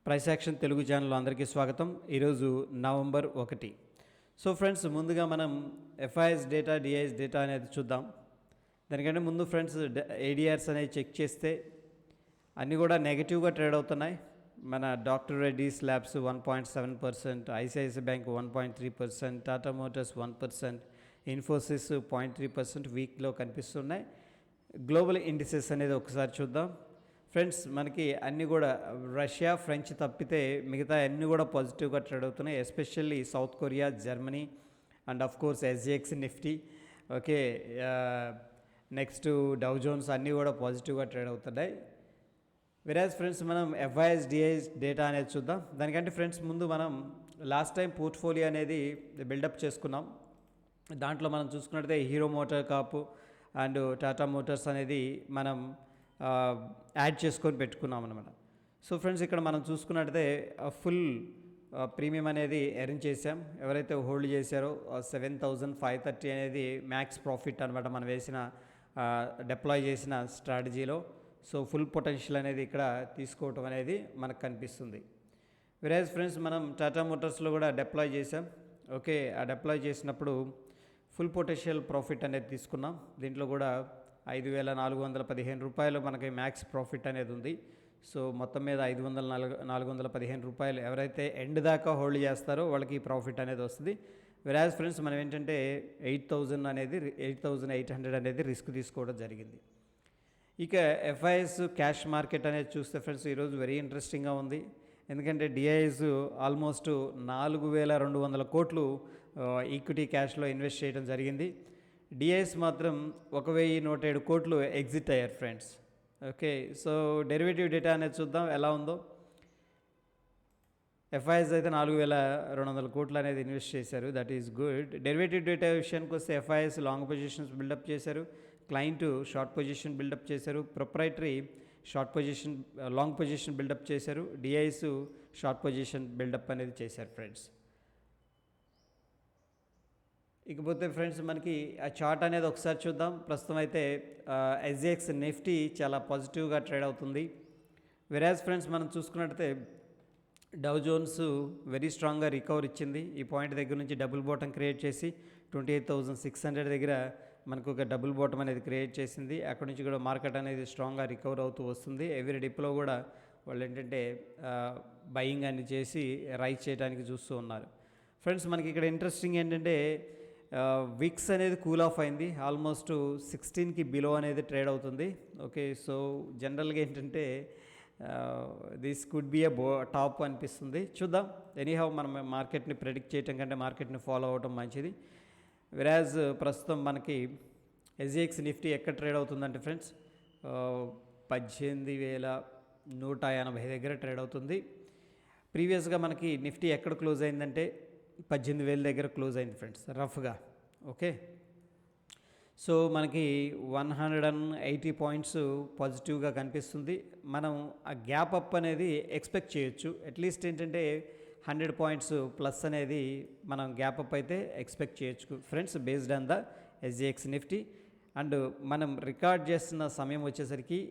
Price action Telugu channel అందరికీ స్వాగతం. ఈరోజు నవంబర్ 1. సో ఫ్రెండ్స్, ముందుగా మనం ఎఫ్ఐఎస్ డేటా, డిఐఎస్ డేటా అనేది చూద్దాం. దానికంటే ముందు ఫ్రెండ్స్, ఏడిఆర్స్ అనేది చెక్ చేస్తే అన్నీ కూడా నెగిటివ్గా ట్రేడ్ అవుతున్నాయి. మన doctor Reddy's labs 1.7%, ICICI bank 1.3%, Tata motors 1%, Infosys 0.3% వీక్లో కనిపిస్తున్నాయి. గ్లోబల్ ఇండిసెస్ అనేది ఒకసారి చూద్దాం. ఫ్రెండ్స్, మనకి అన్నీ కూడా రష్యా, ఫ్రెంచ్ తప్పితే మిగతా అన్నీ కూడా పాజిటివ్గా ట్రేడ్ అవుతున్నాయి. Especially South Korea, Germany and of course SGX, Nifty, okay, next Dow Jones అన్నీ కూడా పాజిటివ్గా ట్రేడ్ అవుతున్నాయి. వెరాజ్ ఫ్రెండ్స్, మనం ఎఫ్ఐఎస్, డిఐఎస్ డేటా అనేది చూద్దాం. దానికంటే ఫ్రెండ్స్ ముందు మనం లాస్ట్ టైం పోర్ట్ఫోలియో అనేది బిల్డప్ చేసుకున్నాం. దాంట్లో మనం చూసుకున్నట్లయితే hero motor Kapu and Tata Motors అనేది మనం యాడ్ చేసుకొని పెట్టుకున్నాం అనమాట. సో ఫ్రెండ్స్, ఇక్కడ మనం చూసుకున్నట్టయితే ఫుల్ ప్రీమియం అనేది ఎర్న్ చేసాం. ఎవరైతే హోల్డ్ చేశారో 7,530 అనేది మ్యాక్స్ ప్రాఫిట్ అనమాట మనం వేసిన డిప్లాయ్ చేసిన స్ట్రాటజీలో. సో ఫుల్ పొటెన్షియల్ అనేది ఇక్కడ తీసుకోవటం అనేది మనకు కనిపిస్తుంది. వెరాజ్ ఫ్రెండ్స్, మనం టాటా మోటార్స్లో కూడా డిప్లాయ్ చేసాం. ఓకే, ఆ డిప్లాయ్ చేసినప్పుడు ఫుల్ పొటెన్షియల్ ప్రాఫిట్ అనేది తీసుకున్నాం. దీంట్లో కూడా 5,415 రూపాయలు మనకి మ్యాక్స్ ప్రాఫిట్ అనేది ఉంది. సో మొత్తం మీద 415 రూపాయలు ఎవరైతే ఎండ్ దాకా హోల్డ్ చేస్తారో వాళ్ళకి ఈ ప్రాఫిట్ అనేది వస్తుంది. వెరాజ్ ఫ్రెండ్స్, మనం ఏంటంటే 8,800 అనేది రిస్క్ తీసుకోవడం జరిగింది. ఇక ఎఫ్ఐఎస్ క్యాష్ మార్కెట్ అనేది చూస్తే ఫ్రెండ్స్, ఈరోజు వెరీ ఇంట్రెస్టింగ్గా ఉంది. ఎందుకంటే డిఐఎస్ ఆల్మోస్ట్ 4,200 కోట్లు ఈక్విటీ క్యాష్లో ఇన్వెస్ట్ చేయడం జరిగింది. డిఐఎస్ మాత్రం 1,107 కోట్లు ఎగ్జిట్ అయ్యారు friends. Okay, so derivative data అనేది చూద్దాం ఎలా ఉందో. ఎఫ్ఐఎస్ అయితే 4,200 కోట్లు అనేది ఇన్వెస్ట్ చేశారు, that is good. Derivative data విషయానికి వస్తే ఎఫ్ఐఎస్ లాంగ్ పొజిషన్స్ బిల్డప్ చేశారు, క్లయింట్ షార్ట్ పొజిషన్ బిల్డప్ చేశారు, proprietary short position long position buildup చేశారు, డిఐఎస్ షార్ట్ పొజిషన్ బిల్డప్ అనేది చేశారు ఫ్రెండ్స్. ఇకపోతే ఫ్రెండ్స్, మనకి ఆ చార్ట్ అనేది ఒకసారి చూద్దాం. ప్రస్తుతం అయితే ఎస్జిఎక్స్, నిఫ్టీ చాలా పాజిటివ్గా ట్రేడ్ అవుతుంది. వెరాజ్ ఫ్రెండ్స్, మనం చూసుకున్నట్టయితే డౌ జోన్స్ వెరీ స్ట్రాంగ్గా రికవర్ ఇచ్చింది. ఈ పాయింట్ దగ్గర నుంచి డబుల్ బాటమ్ క్రియేట్ చేసి 28,600 దగ్గర మనకు ఒక డబుల్ బాటమ్ అనేది క్రియేట్ చేసింది. అక్కడ నుంచి కూడా మార్కెట్ అనేది స్ట్రాంగ్గా రికవర్ అవుతూ వస్తుంది. ఎవ్రీ డిప్లో కూడా వాళ్ళు ఏంటంటే బయింగ్ అని చేసి రైజ్ చేయడానికి చూస్తూ ఉన్నారు. ఫ్రెండ్స్, మనకి ఇక్కడ ఇంట్రెస్టింగ్ ఏంటంటే విక్స్ అనేది కూల్ ఆఫ్ అయింది. ఆల్మోస్ట్ 16కి బిలో అనేది ట్రేడ్ అవుతుంది. ఓకే, సో జనరల్గా ఏంటంటే this could be A top అనిపిస్తుంది. చూద్దాం. ఎనీహౌ, మనం మార్కెట్ని ప్రెడిక్ట్ చేయటం కంటే మార్కెట్ని ఫాలో అవ్వటం మంచిది. వెరాజ్ ప్రస్తుతం మనకి ఎస్జిఎక్స్, నిఫ్టీ ఎక్కడ ట్రేడ్ అవుతుందంటే ఫ్రెండ్స్ 18,180 దగ్గర ట్రేడ్ అవుతుంది. ప్రీవియస్గా మనకి నిఫ్టీ ఎక్కడ క్లోజ్ అయిందంటే 18,000 దగ్గర క్లోజ్ అయింది ఫ్రెండ్స్, రఫ్గా. ఓకే, సో మనకి 180 పాయింట్స్ పాజిటివ్గా కనిపిస్తుంది. మనం ఆ గ్యాప్ అప్ అనేది ఎక్స్పెక్ట్ చేయొచ్చు. అట్లీస్ట్ ఏంటంటే 100 పాయింట్స్ ప్లస్ అనేది మనం గ్యాప్ అప్ అయితే ఎక్స్పెక్ట్ చేయొచ్చు friends, based on the SGX, Nifty. And మనం రికార్డ్ చేస్తున్న సమయం వచ్చేసరికి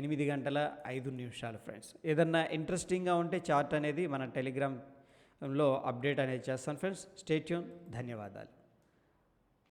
8:05 ఫ్రెండ్స్. ఏదన్నా ఇంట్రెస్టింగ్గా ఉంటే చార్ట్ అనేది మన టెలిగ్రామ్లో అప్డేట్ అనేది చేస్తాను ఫ్రెండ్స్. Stay tune. ధన్యవాదాలు.